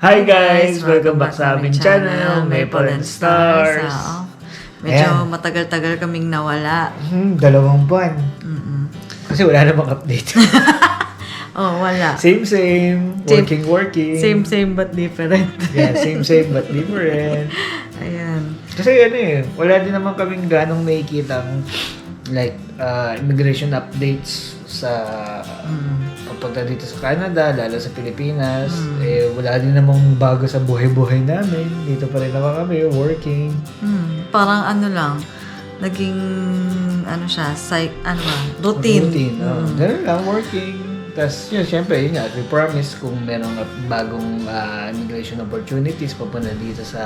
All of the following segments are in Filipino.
Hi guys! Welcome back sa aming channel, Maple and Stars. Medyo matagal-tagal kaming nawala. 2 buwan. Kasi wala namang update. Wala. Same. Working. Same but different. Yeah, same but different. Ayan. Kasi wala din naman kaming ganong nakikitang immigration updates sa papunta dito sa Canada, lalo sa Pilipinas. Wala din namang bago sa buhay-buhay namin. Dito pa rin naman kami, working. Parang naging routine. Ganun lang, working. Tapos syempre, we promise kung merong bagong immigration opportunities papunta dito sa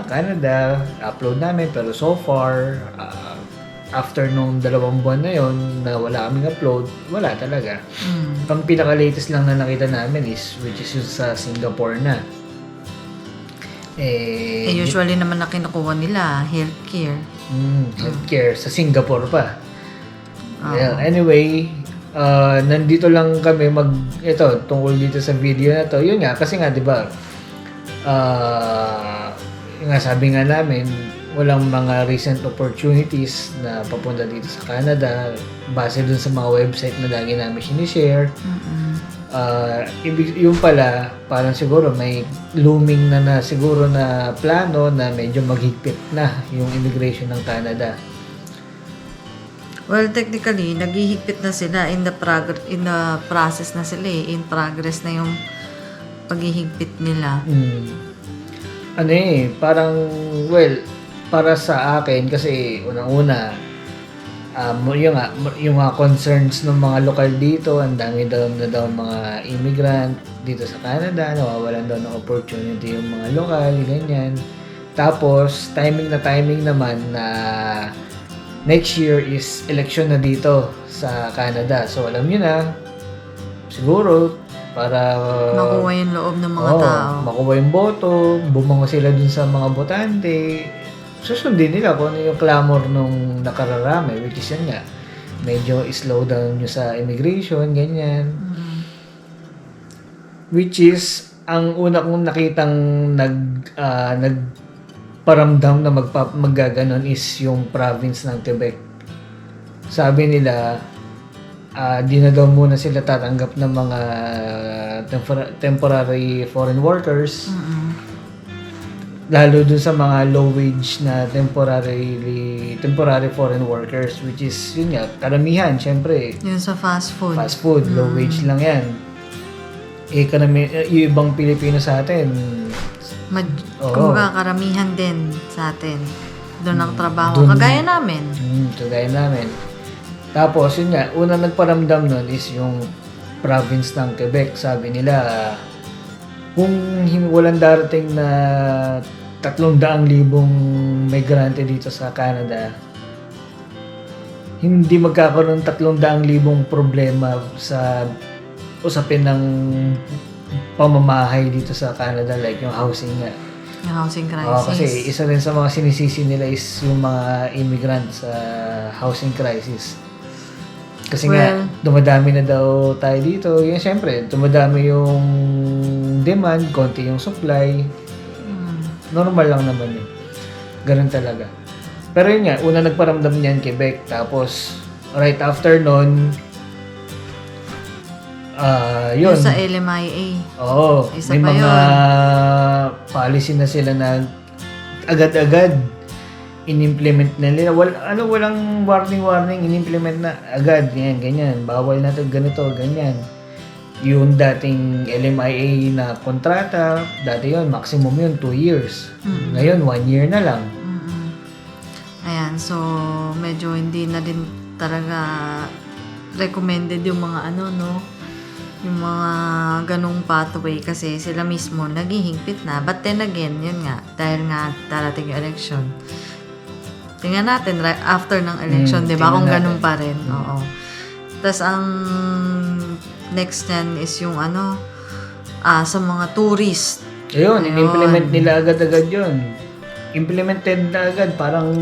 Canada, upload namin. Pero so far, after nung 2 buwan na yon na wala kaming upload, wala talaga. Ang pinaka-latest lang na nakita namin which is yung sa Singapore na. Usually naman na kinukuha nila, healthcare. Healthcare sa Singapore pa. Well, anyway, nandito lang kami tungkol dito sa video na to. Yun nga, kasi nga, di ba, sabi nga namin, walang mga recent opportunities na papunta dito sa Canada base dun sa mga website na lagi namin sinishare. Yung pala, parang siguro may looming na siguro na plano na medyo maghigpit na yung immigration ng Canada. Well, technically, naghihigpit na sila in the process na sila in progress na yung paghihigpit nila. Parang, para sa akin, kasi unang-una, yung mga concerns ng mga lokal dito, ang dami daw mga immigrant dito sa Canada, nawawalan daw ng opportunity yung mga lokal, ganyan. Tapos, timing naman na next year is election na dito sa Canada. So, alam nyo na, siguro, para makuha yung loob ng mga tao. Makuha yung boto, bumango sila dun sa mga botante, susundin nila kung ano yung clamor nung nakararami, which is yun nga, medyo slow down nyo sa immigration, ganyan. Which is, ang una kong nakitang nagparamdam na maggaganon is yung province ng Quebec. Sabi nila, di na daw muna sila tatanggap ng mga temporary foreign workers. Lalo dun sa mga low wage na temporary foreign workers, which is yun nga, karamihan syempre yun sa fast food, low wage lang yan. Yung ibang Pilipino sa atin kumbaga karamihan din sa atin doon ang trabaho kagaya namin. Tapos yun nga, unang nagparamdam nun is yung province ng Quebec. Sabi nila, kung walang darating na 300,000 migrante dito sa Canada, hindi magkakaroon ng 300,000 problema sa usapin ng pamamahay dito sa Canada, like yung housing nga. Yung housing crisis. Kasi isa rin sa mga sinisisi nila is yung mga immigrant sa housing crisis. Kasi nga, dumadami na daw tayo dito. Yan, syempre, dumadami yung demand, konti yung supply. Normal lang naman yun. Ganun talaga. Pero yun nga, una nagparamdam niyan Quebec. Tapos, right after nun, yun. Sa LMIA. Oo. May mga policy na sila na agad-agad in-implement na nila. Walang warning, in-implement na agad. Ganyan. Bawal na ito, ganito, ganyan. Yung dating LMIA na kontrata, dati yun, maximum yun, 2 years. Ngayon, 1 year na lang. Ayan, so medyo hindi na din talaga recommended yung mga yung mga ganong pathway kasi sila mismo naghihigpit na. But then again, yun nga, dahil nga darating yung election, tingnan natin after ng election, di ba? Kung ganun pa rin. Oo. Tapos ang next nyan is yung sa mga tourist. Ayun, in-implement nila agad-agad yun. Implemented na agad. Parang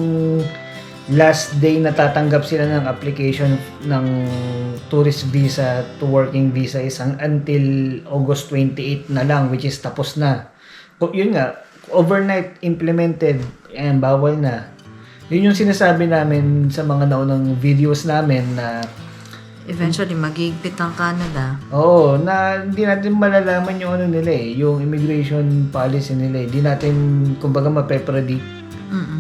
last day na tatanggap sila ng application ng tourist visa to working visa is until August 28 na lang, which is tapos na. Yun nga, overnight implemented, and bawal na. Yun yung sinasabi namin sa mga naunang videos namin na Eventually, magigpit ang Canada. oo, na hindi natin malalaman yung ano nila yung immigration policy nila Hindi natin, kumbaga, mape-predict.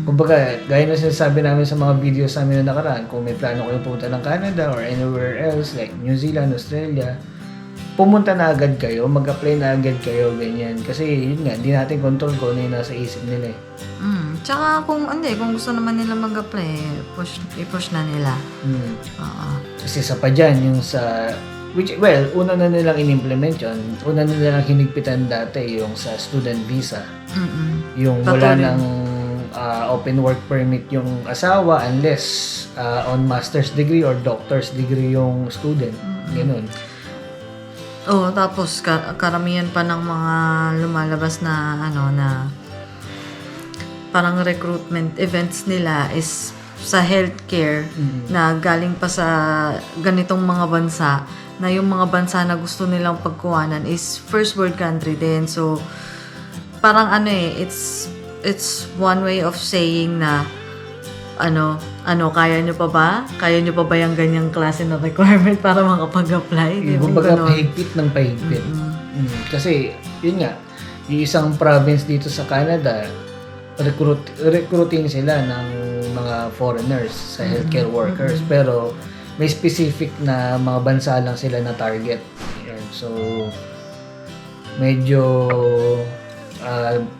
Kumbaga, gaya na sinasabi namin sa mga videos namin na nakaraan, kung may plano kayo pumunta ng Canada or anywhere else like New Zealand, Australia, pumunta na agad kayo, mag-apply na agad kayo, ganyan. Kasi yun nga, hindi natin control kung ano yung nasa isip nila Tsaka kung gusto naman nila mag-apply, i-push na nila. Oo. Kasi sa pa dyan, yung sa, una na nilang in-implement yun, una na nilang hinigpitan dati yung sa student visa. Yung wala ng open work permit yung asawa unless on master's degree or doctor's degree yung student. Ganun. Tapos karamihan pa ng mga lumalabas na na parang recruitment events nila is sa healthcare na galing pa sa ganitong mga bansa, na yung mga bansa na gusto nilang pagkuhanan is first world country din. So parang it's one way of saying na kaya nyo pa ba? Kaya nyo pa ba yung ganyang klase na requirement para makapag-apply? Kumbaga, pahigpit ng pahigpit. Kasi, yun nga, yung isang province dito sa Canada, recruiting sila ng mga foreigners sa healthcare workers. Pero, may specific na mga bansa lang sila na target. So, medyo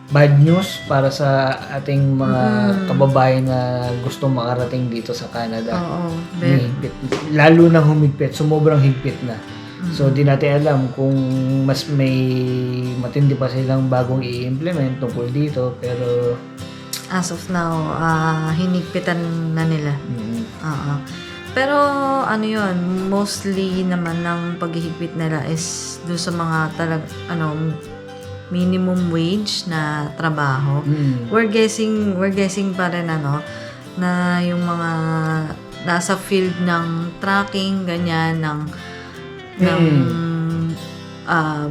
bad news para sa ating mga kababayan na gusto makarating dito sa Canada. Higpit. Lalo nang humigpit, sobrang higpit na. So, di natin alam kung mas may matindi pa silang bagong i-implement tungkol dito, pero as of now, hinigpitan na nila. Pero yun, mostly naman ng paghihigpit nila is doon sa mga minimum wage na trabaho. We're guessing pa rin na yung mga nasa field ng trucking, ganyan, ng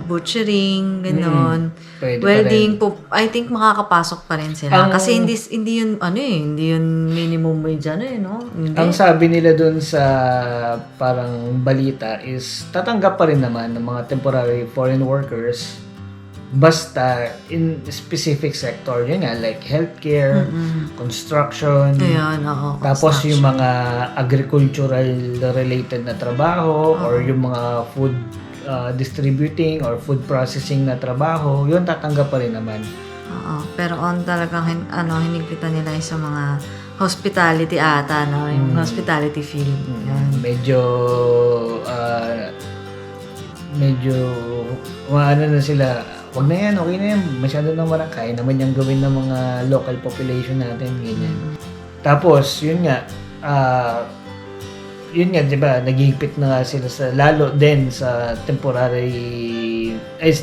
butchering, gano'n. Welding, I think makakapasok pa rin sila. Kasi hindi yun minimum wage no? Hindi. Ang sabi nila dun sa parang balita is tatanggap pa rin naman ng mga temporary foreign workers basta in specific sector, yun nga, like healthcare, construction, tapos yung mga agricultural related na trabaho or yung mga food distributing or food processing na trabaho, yun tatanggap pa rin naman. Pero talagang hinigpitan nila sa mga hospitality ata, yung hospitality field. Medyo na sila, wag na yan, okay na yan, masyado nang kaya naman yung gawin ng mga local population natin, ganyan. Tapos, yun nga, di ba, nagigipit na nga sila lalo din sa temporary,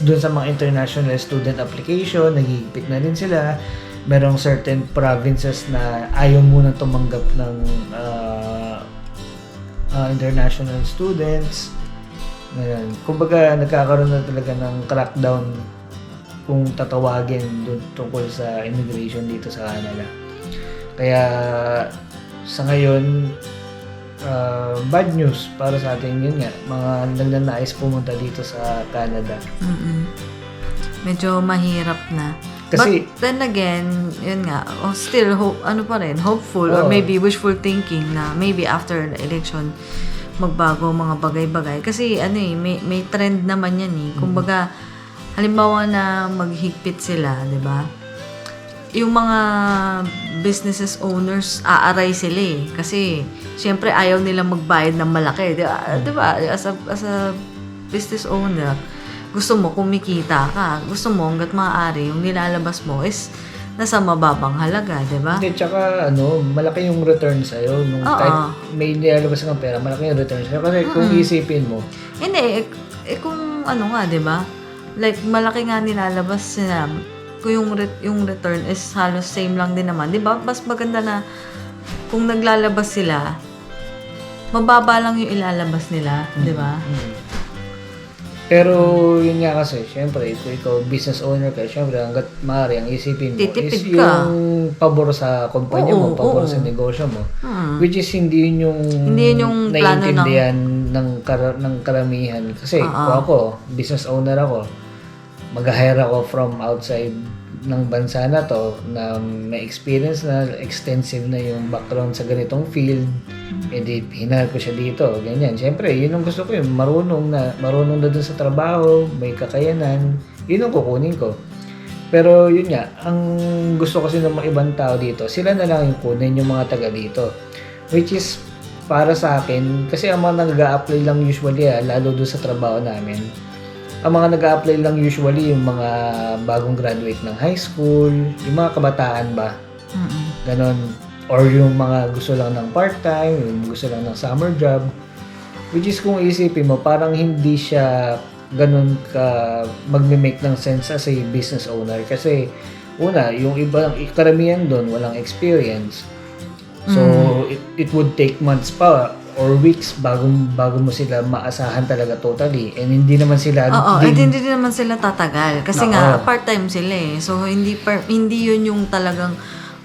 doon sa mga international student application, nagigipit na din sila. Merong certain provinces na ayaw muna tumanggap ng international students. Ngayon, kumbaga, nagkakaroon na talaga ng crackdown kung tatawagin doon tungkol sa immigration dito sa Canada. Kaya sa ngayon, bad news para sa atin, yun nga, mga nagnanais pumunta dito sa Canada. Medyo mahirap na. Kasi, but then again, yun nga, still hopeful or maybe wishful thinking na maybe after the election magbago mga bagay-bagay. Kasi may trend naman yan Kumbaga, halimbawa na maghigpit sila, di ba? Yung mga businesses owners, aaray sila Kasi, syempre, ayaw nila magbayad ng malaki. Di ba? As a business owner, gusto mo kumikita ka. Gusto mo, hanggat maaari, yung nilalabas mo is nasa mababang halaga, di ba? Hindi, tsaka malaki yung return sa'yo. Kahit may nilalabas kang pera, malaki yung return sa'yo. Kasi kung isipin mo. Hindi, kung di ba? Like, malaki nga nilalabas kung yung return is halos same lang din naman. Di ba? Mas maganda na kung naglalabas sila, mababa lang yung ilalabas nila, di ba? Pero yun nga kasi, syempre, kung ikaw business owner ka, syempre, hanggat maaari, ang isipin mo Titipid is ka. yung pabor sa kumpanya mo, pabor sa negosyo mo. Which is hindi yun yung plano ng... naiintindihan ng karamihan. Kasi kung ako, business owner ako, mag-hire ako from outside ng bansa na to na may experience na extensive na yung background sa ganitong field, edi hinahal ko siya dito, ganyan. Siyempre, yun ang gusto ko, yung marunong na dun sa trabaho, may kakayanan, yun ang kukunin ko. Pero yun nga, ang gusto kasi ng mga ibang tao dito, sila na lang yung kunin yung mga taga dito. Which is, para sa akin, kasi ang mga nag-a-apply lang usually, lalo doon sa trabaho namin, ang mga nag-a-apply lang usually yung mga bagong graduate ng high school, yung mga kabataan ba? Ganon. Or yung mga gusto lang ng part-time, yung gusto lang ng summer job. Which is kung isipin mo, parang hindi siya ganon ka magme-make ng sense as a business owner. Kasi una, yung ibang karamihan doon, walang experience. So, it would take months pa or weeks bago mo sila maasahan talaga totally, and hindi naman sila hindi naman sila tatagal kasi nga part-time sila eh, so hindi yun yung talagang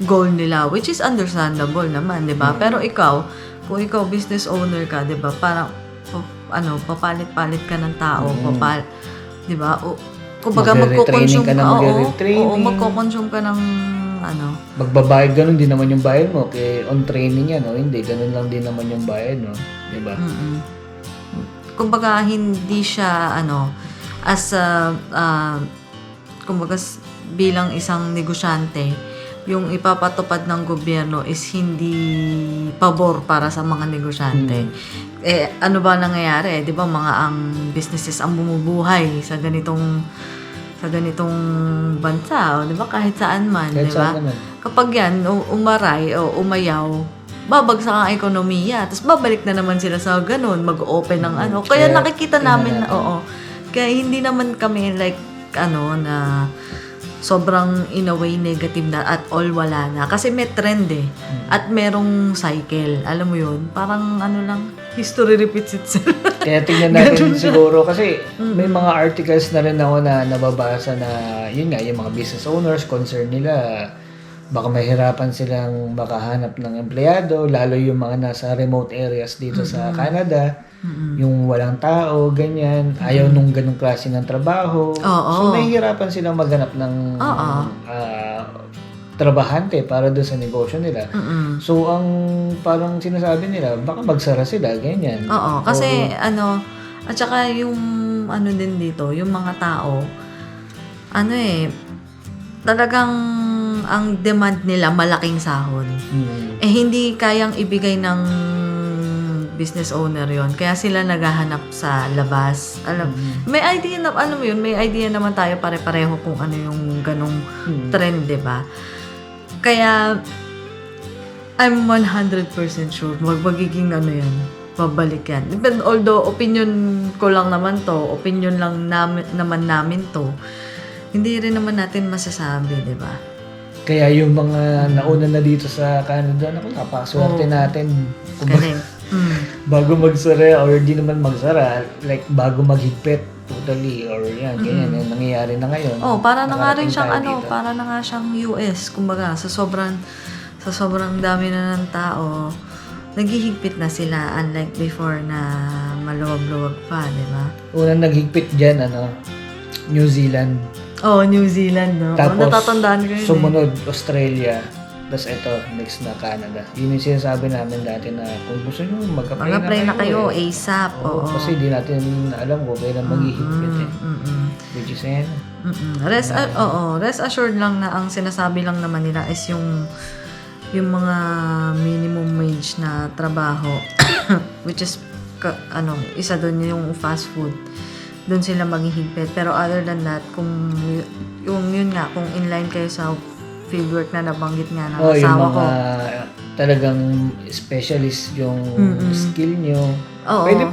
goal nila, which is understandable naman, 'di ba? Pero kung ikaw business owner ka, 'di ba, parang papalit-palit ka ng tao, 'di ba? Kumbaga magko-consume ka magko-consume ka ng magbabayad, ganun din naman yung bayad mo kay on training yan, hindi ganun lang din naman yung bayad, no, di ba? Kumbaga hindi siya as kumbaga bilang isang negosyante, yung ipapatupad ng gobyerno is hindi pabor para sa mga negosyante. Ano ba nangyayari, di ba, mga ang businesses ang bumubuhay sa ganitong bansa, di ba, kahit saan man, di ba? Kapag yan umaray o umayaw, babagsak ang ekonomiya, tapos babalik na naman sila sa ganun, mag-open ng kaya nakikita namin na kaya hindi naman kami like na sobrang in a way negative na at all wala na, kasi may trend at merong cycle, alam mo yun, parang lang, history repeats itself. Kaya tingnan natin siguro kasi may mga articles na rin ako na nababasa na yun nga, yung mga business owners, concern nila baka mahirapan silang makahanap ng empleyado, lalo yung mga nasa remote areas dito sa Canada, yung walang tao, ganyan, ayaw nung ganung klase ng trabaho. So nahihirapan silang maghanap ng trabahante para doon sa negosyo nila. So, ang parang sinasabi nila, baka magsara sila, ganyan. Kasi at saka yung din dito, yung mga tao, talagang ang demand nila malaking sahod. Hindi kayang ibigay ng business owner yon, kaya sila naghahanap sa labas. May idea na may idea naman tayo pare-pareho kung ano yung ganong trend, 'di ba? Kaya I'm 100% sure magiging yan, babalik yan. Although opinion ko lang naman to, opinion lang namin to, hindi rin naman natin masasabi, 'di ba? Kaya yung mga nauna na dito sa Canada, napakaswerte natin. Galing. Bago magsara, or di naman magsara, like bago maghigpit totally, or yan, ganyan, yung nangyayari na ngayon. Para na nga rin siyang para na nga siyang US, kumbaga, sa sobrang dami na ng tao, naghihigpit na sila, unlike before na maluwag-luwag pa, di ba? Unang naghigpit dyan, New Zealand. New Zealand, no? Tapos, natatandaan ko yun. Sumunod, Australia. Tapos ito, next na Canada. Yun yung sinasabi namin dati na kung gusto nyo, mag-apply na kayo ASAP. Kasi di natin alam kung kailan maghihigpit Which is yan. Rest assured lang na ang sinasabi lang naman nila is yung mga minimum wage na trabaho, which is, isa doon yung fast food. Doon sila maghihigpit. Pero other than that, kung yun nga, kung inline kayo sa fieldwork na nabanggit nga ng asawa ko. Yung mga talagang specialist yung skill nyo. Pwede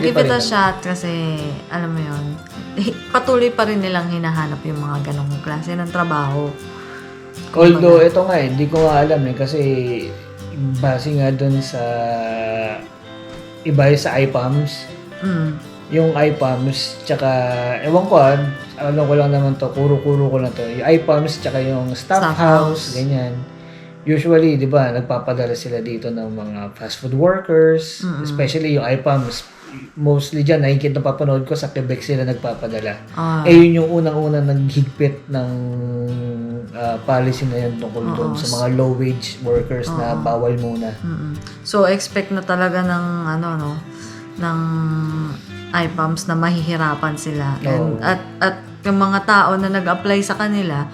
give it a shot kasi, alam mo yun, patuloy pa rin nilang hinahanap yung mga ganong klase ng trabaho. Although, ito nga hindi ko nga alam kasi base nga dun sa iba sa iPalms. Yung iPalms, tsaka, ewan ko alam ko lang naman to, kuro-kuro ko lang to. Yung iPalms, tsaka yung staff house, ganyan. Usually, di ba, nagpapadala sila dito ng mga fast food workers, especially yung iPalms. Mostly dyan, nakikita na papanood ko, sa Quebec sila nagpapadala. Yun yung unang-unang naghigpit ng policy na yan tungkol doon sa mga low-wage workers na bawal muna. So, expect na talaga ng, ng iPalms na mahihirapan sila. And, at yung mga tao na nag-apply sa kanila,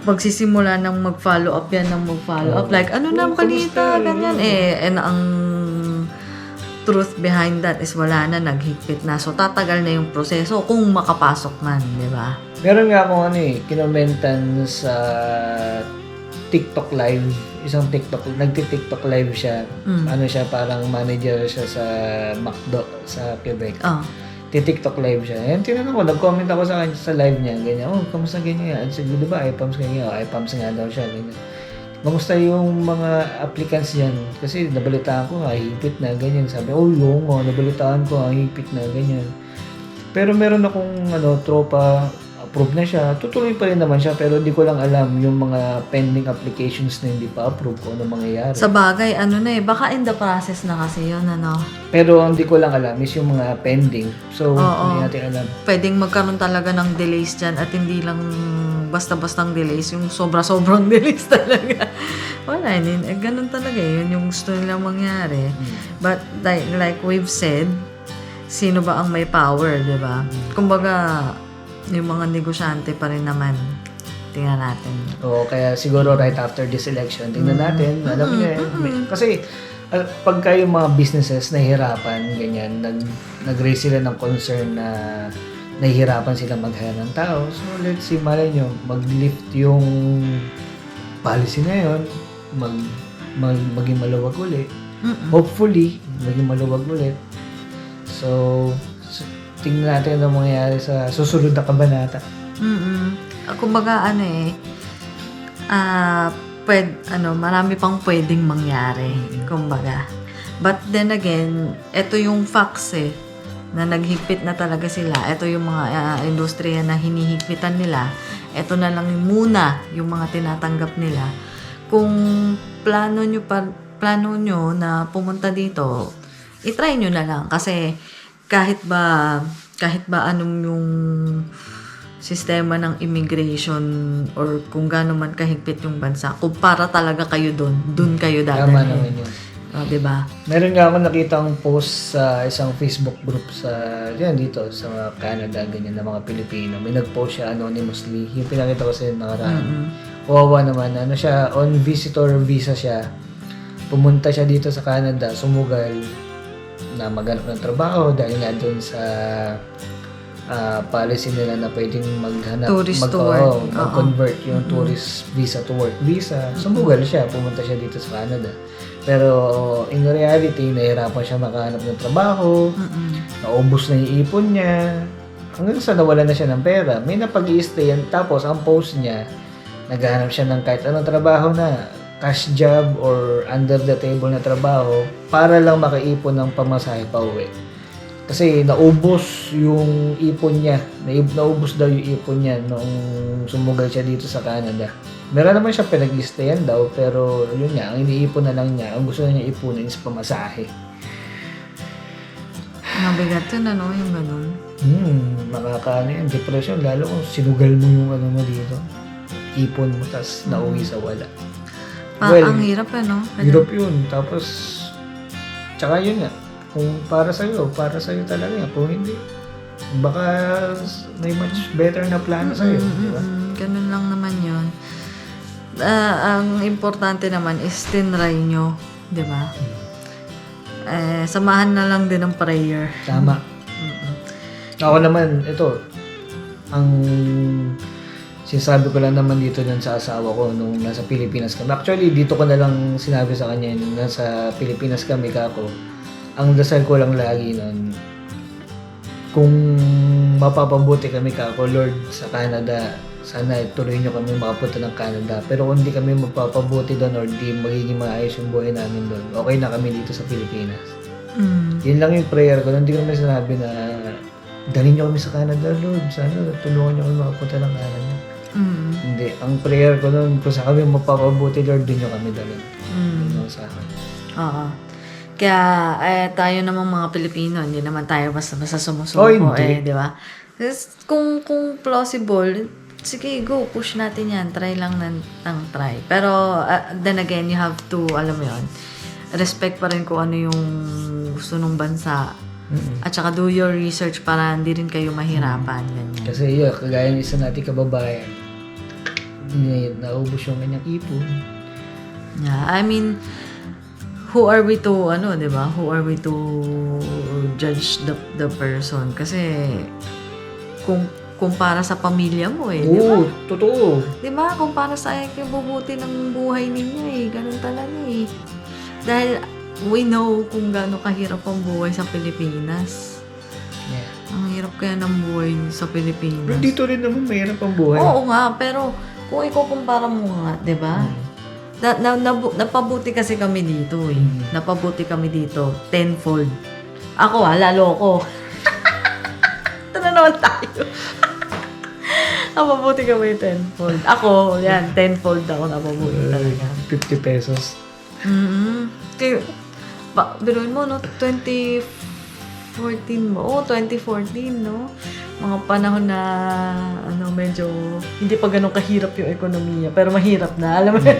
magsisimula ng mag-follow up yan, up. Like, ano na kanita, ganyan. And ang truth behind that is wala na, naghigpit na. So, tatagal na yung proseso kung makapasok man, di ba? Meron nga akong kinomentan sa TikTok live. Isang nagti-TikTok live siya. Siya, parang manager siya sa McDo sa Quebec. TikTok live siya. And tinanong ko, nag-comment ako sa kanya sa live niya. Ganyan, kamusta ganyan? Sige, di ba, iPalms ganyan? iPalms nga daw siya. Ganyan. Kamusta yung mga applicants yan? Kasi nabalitaan ko nga, higpit na, ganyan. Sabi, yung nabalitaan ko, higpit na, ganyan. Pero meron akong tropa, approve na siya. Tutuloy pa rin naman siya, pero hindi ko lang alam yung mga pending applications na hindi pa approve kung ano mangyayari. Sa bagay, baka in the process na kasi yun, Pero hindi ko lang alam is yung mga pending. So, hindi natin alam. Pwedeng magkaroon talaga ng delays dyan at hindi lang basta-bastang delays, yung sobra-sobrang delays talaga. Wala, ganun talaga yun yung gusto nilang mangyari. But like we've said, sino ba ang may power, di ba? Kumbaga, yung mga negosyante pa rin naman. Tingnan natin. Kaya siguro right after this election, tingnan natin. Alam niyo kasi pagka yung mga businesses nahihirapan, ganyan, nag-raise sila ng concern na nahihirapan sila mag-hire ng tao. So, let's see, malay nyo, mag-lift yung policy na yun, maging maluwag ulit. Hopefully, maging maluwag ulit. So, tingnan natin ang mangyayari sa susunod na kabanata. Kumbaga, marami pang pwedeng mangyari. Kumbaga. But then again, ito yung facts na naghigpit na talaga sila. Ito yung mga industriya na hinihigpitan nila. Ito na lang muna yung mga tinatanggap nila. Kung plano nyo na pumunta dito, itry nyo na lang. Kasi kahit ba anong yung sistema ng immigration or kung gaano man kahigpit yung bansa, kung para talaga kayo doon kayo dadalhin. Tama naman yun. Diba? Meron nga ako nakitang post sa isang Facebook group dito sa Canada, ganyan, na mga Pilipino. May nag-post siya anonymously. Yung pinakita ko sa nakaraan. Kawawa naman. On visitor visa siya. Pumunta siya dito sa Canada, sumugal na maghanap ng trabaho dahil nga doon sa policy nila na pwedeng mag-convert yung tourist visa to work visa. Sumugal siya, pumunta siya dito sa Canada. Pero in reality, nahirapan siya makahanap ng trabaho, naubos na yung ipon niya, hanggang sa nawala na siya ng pera. May napag-i-stayan, tapos ang post niya, naghahanap siya ng kahit anong trabaho na cash job or under the table na trabaho para lang makaipon ng pamasahe pa uwi. Kasi naubos yung ipon niya. Naubos daw yung ipon niya nung sumugal siya dito sa Canada. Meron naman siya pinag-i-stayan daw, pero yun nga, ang iniipon na lang niya, ang gusto na niya ipunin is pamasahe. Mabigat yun, yung ganun. Yan, depression, lalo kung sinugal mo yung mo dito. Ipon mo, tas nauwi sa wala. Ang hirap, Hirap yun. Tapos, tsaka yun nga, kung para sa'yo talaga. Kung hindi, baka may much better na plano sa'yo. Diba? Ganun lang naman yun. Ang importante naman is tinry nyo. Diba? Samahan na lang din ng prayer. Tama. Ako naman, ito, ang sinasabi ko lang naman dito dun sa asawa ko nung nasa Pilipinas kami. Actually, dito ko na lang sinabi sa kanya nung nasa Pilipinas kami kako. Ang dasal ko lang lagi nun, kung mapapabuti kami kako, Lord, sa Canada, sana tuloy nyo kami makapunta ng Canada. Pero kung hindi kami magpapabuti doon or di magiging maayos yung buhay namin doon, okay na kami dito sa Pilipinas. Yun lang yung prayer ko. Hindi ko naman sinabi na dalhin nyo kami sa Canada, Lord. Sana tulungan nyo kami makapunta ng Canada. Hindi. Ang prayer ko noon, kung saan kami mapapabuti, Lord, din nyo kami dalhin. Yun lang sa akin. Oo. Kaya tayo namang mga Pilipino, hindi naman tayo basta-basta sumusuko di ba? Kung plausible, sige, go, push natin yan. Try lang ng try. Pero, then again, you have to, alam mo yun, respect pa rin kung ano yung gusto ng bansa. At saka do your research para hindi rin kayo mahirapan. Ganyan. Kasi yun, kagaya ng isa natin kababayan, naubos yung kanyang ipon. Yeah, I mean, who are we to, di ba? Who are we to judge the person? Kasi, kung para sa pamilya mo di ba? Oo, totoo. Di ba? Kung para sa bubuti ng buhay ninyo ganun talaga Dahil, we know kung gaano kahirap ang buhay sa Pilipinas. Yeah. Ang hirap kaya ng buhay sa Pilipinas. Pero dito rin naman mahirap ang buhay. Oo nga, pero kung ikukumpara mo nga, di ba? Napabuti kasi kami dito Napabuti kami dito tenfold. Ako lalo ako. Ito na naman tayo. Napabuti kami tenfold. Ako, tenfold ako napabuti talaga. 50 pesos. Kaya, biruin mo, 2014 mo. 2014, no? Mga panahon na, medyo, hindi pa ganun kahirap yung ekonomiya. Pero mahirap na, alam mo yun.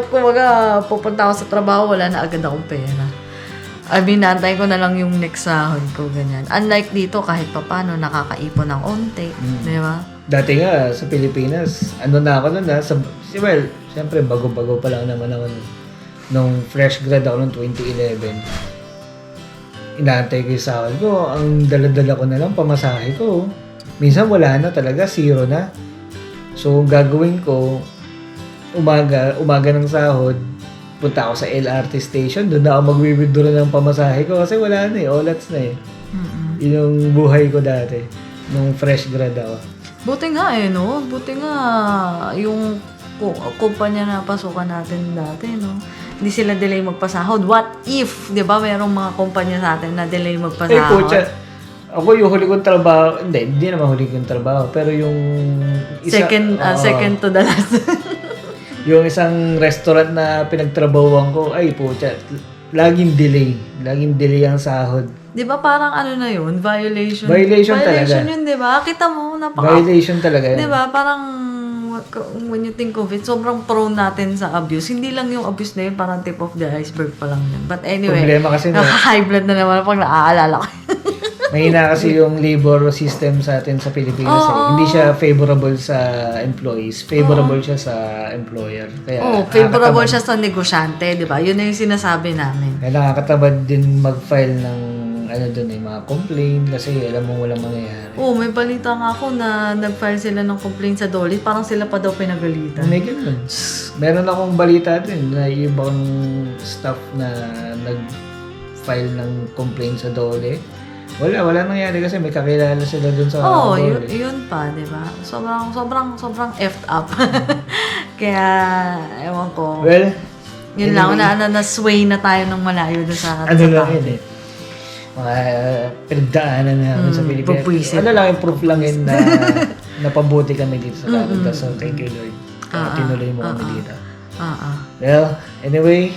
Kumaga, pupunta ako sa trabaho, wala na agad akong pera. I mean, naantay ko na lang yung next sahod ko, ganyan. Unlike dito, kahit papano, nakakaipon ng onte. Di ba? Dati nga, sa Pilipinas, na ako nun well, siyempre, bago-bago pa lang naman ako nung fresh grad ako noong 2011. Inaantay ko yung sahod ko. Ang dala-dala ko na lang, pamasahe ko. Minsan wala na talaga, zero na. So, gagawin ko, umaga ng sahod, punta ako sa LRT station, doon na ako mag-withdraw ng pamasahe ko kasi wala na olats na Yun yung buhay ko dati, nung fresh grad ako. Buti nga no? Buti nga yung kumpanya na pasukan natin dati, no? Hindi sila delay magpasahod. What if, di ba, mayroong mga kumpanya sa atin na delay magpasahod? Ako yung huli kong trabaho, hindi naman huli kong trabaho, pero yung isa, second to the last. yung isang restaurant na pinagtrabahuan ko, laging delay ang sahod. Di ba parang na yun? Violation talaga. Violation yun, di ba? Kita mo, Violation talaga yun. Di ba? Parang, when you think of it, sobrang prone natin sa abuse. Hindi lang yung abuse na yun, parang tip of the iceberg pa lang yun. But anyway, problema kasi high blood na naman pag naaalala ko. Mahina kasi yung labor system sa atin sa Pilipinas. Hindi siya favorable sa employees. Favorable siya sa employer. Kaya favorable siya sa negosyante, di ba? Yun na yung sinasabi namin. Kaya nakakatabad din mag-file ng mga complaint kasi alam mo walang mangyayari. May balita nga ako na nag-file sila ng complaint sa DOLE. Parang sila pa daw pinagalitan. May ganun. Meron akong balita din na ibang staff na nag-file ng complaint sa DOLE. Wala nangyari kasi may kakilala sila dun sa DOLE. Yun pa, di ba? Sobrang effed up. Kaya, ewan ko. Well, yun lang, na-sway na tayo ng malayo doon sa lang yun mga pinagdaanan namin sa Pilipinas. Lang yung proof lang yun na napabuti kami dito sa Canada. So, thank you, Lord. Tinuloy mo kami dito. Well, anyway,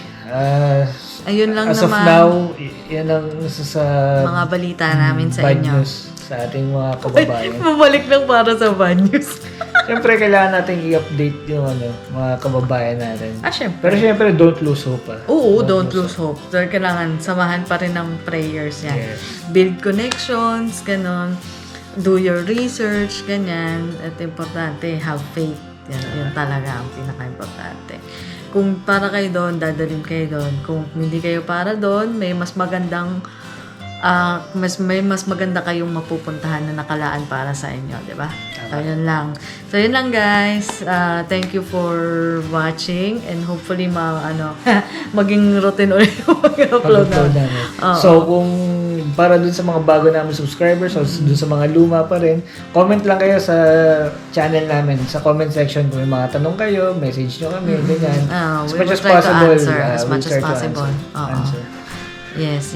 ayun lang as naman. Of now, yan ang sa mga balita namin sa bad inyo. News sa ating mga kababayan. Bumalik lang para sa bad news. Siyempre, kailangan natin i-update yung mga kababayan natin. Siyempre. Pero siyempre, don't lose hope. Oo, don't lose hope. So, kailangan samahan pa rin ng prayers yan. Yes. Build connections, ganon. Do your research, ganyan. At importante, have faith. Yan talaga ang pinaka-importante. Kung para kayo doon, dadalhin kayo doon. Kung hindi kayo para doon, may mas magandang mas maganda kayong mapupuntahan na nakalaan para sa inyo, di ba? So, yun lang guys. Thank you for watching and hopefully maging routine ulit yung mag-upload namin. So, kung para dun sa mga bago namin subscribers o dun sa mga luma pa rin, comment lang kayo sa channel namin, sa comment section kung may mga tanong kayo, message nyo kami, ganyan. We will try to answer as much as possible. Answer. Yes.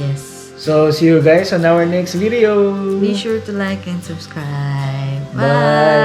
So, see you guys on our next video. Be sure to like and subscribe. Bye.